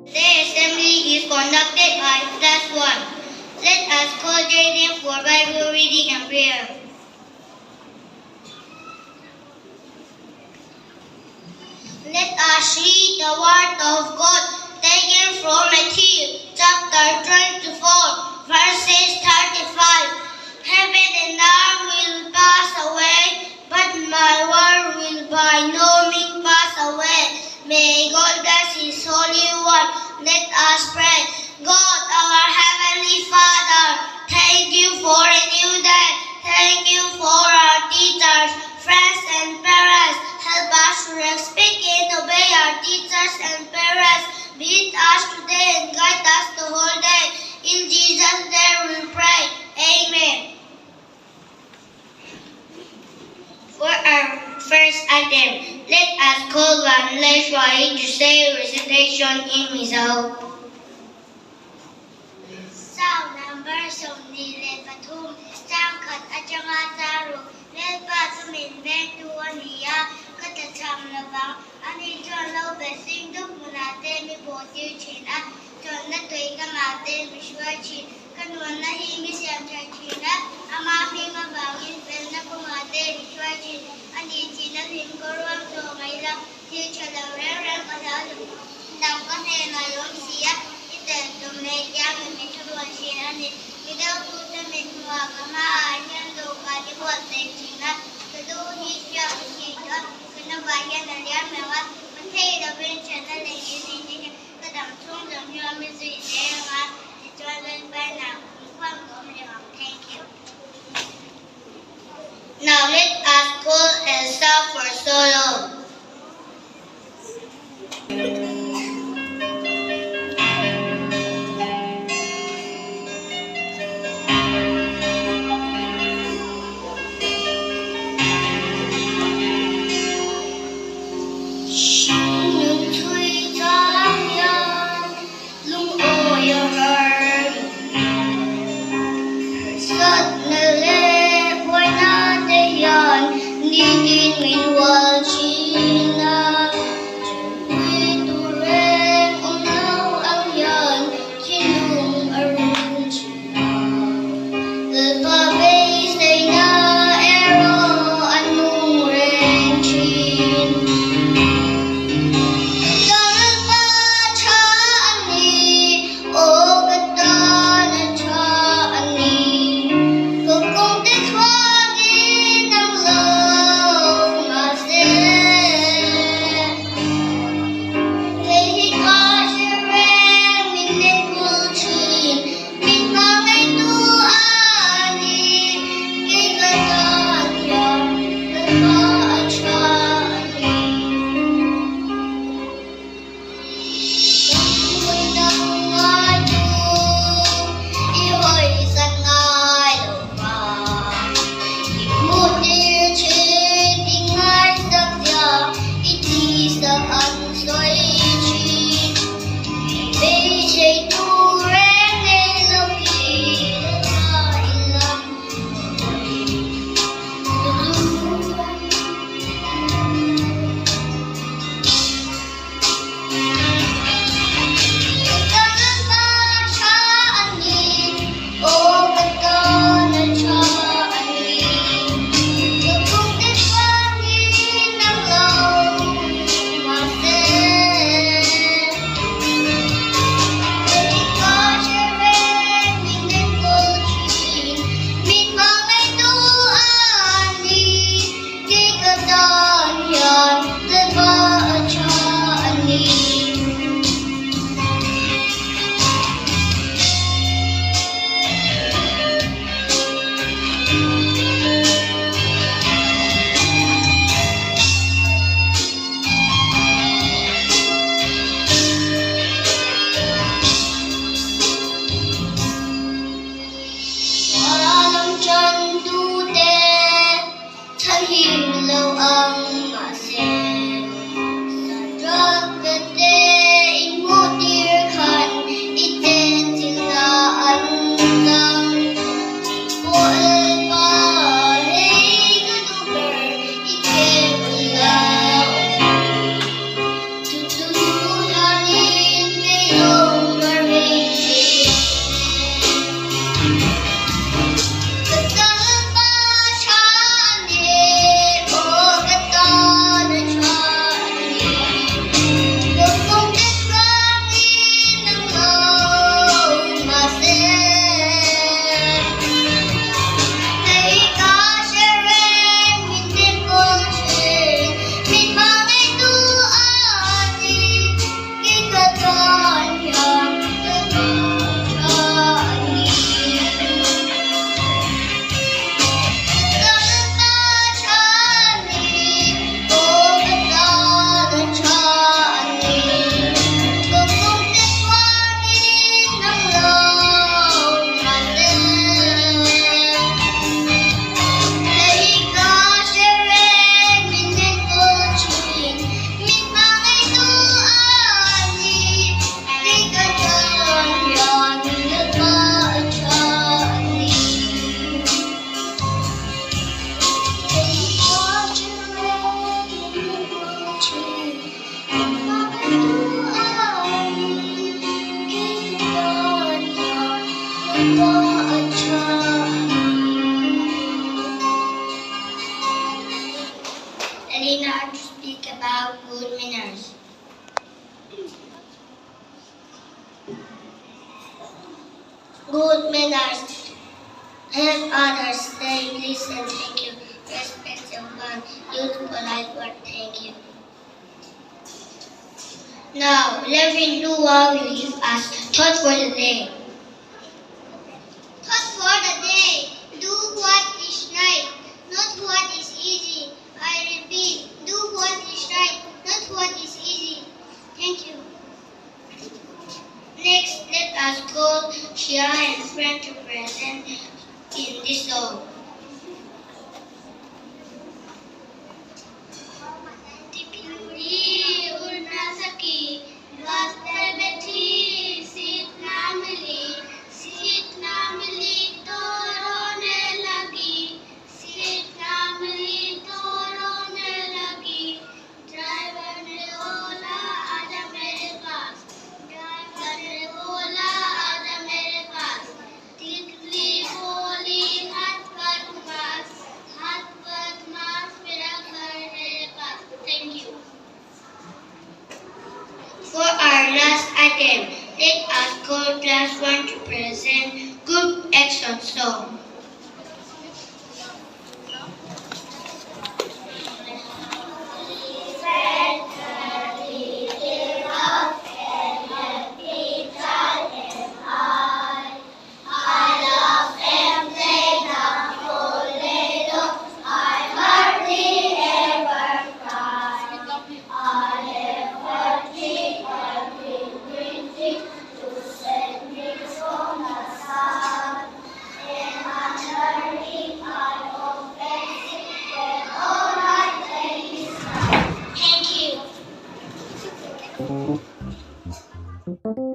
The assembly is conducted by class 1. Let us call their name for Bible reading and prayer. Let us read the word of God taken from Matthew chapter 24, verses 35. Heaven and earth will pass away, but my word will by no means pass away. May God bless His Holy Word. Let us pray. God, our Heavenly Father, thank you for a new day. Thank you for our teachers, friends, and parents. Help us to respect and obey our teachers and parents. Be with us today and guide us the whole day. In Jesus' name we pray. Amen. For our first item, let us call one Leshwai to say recitation in miah. Sao number somni le patum, sang khat achanga taru, le pa sumin beng tu ania, kata cham la bang, ani chon lo be sing duk munate mi bo tiu chin a, chon na tui ka ma te mi shwa chin, kanwan na hi mi siam cha chin a, ama mi ma bangin pen na ko ma te mi shwa chin, ani chin na him ko ruam to ngai la, tiu cha la rem rem ka la lu, dam ka ne na yom sia. Tumne kya mình thua chuyện anh đi đâu tu cho mình hòa cả mà nhân đồ cả những vật tiền chuyện đó từ tu hi cho chuyện đó cái nó vài cái là giá mà quá mình thấy đầu bên trên nó là cái gì như cái đầm xuống đầm như mình gì thế mà thì cho lên bên nào cũng không có mình học. Thank you. Now let us call Elsa for solo. Đi in mình world. Elena to speak about good manners. Good manners. Help others, say, listen, thank you. Respect someone, use polite word, thank you. Now, theuneu will give us thought for the day. Thought for the day. Do what is right, not what is easy. I repeat, do what is right, not what is easy. Thank you. Next, let us call Shia and friend to present in this song. For our last item, let us call class 1 to present group action song. Thank you.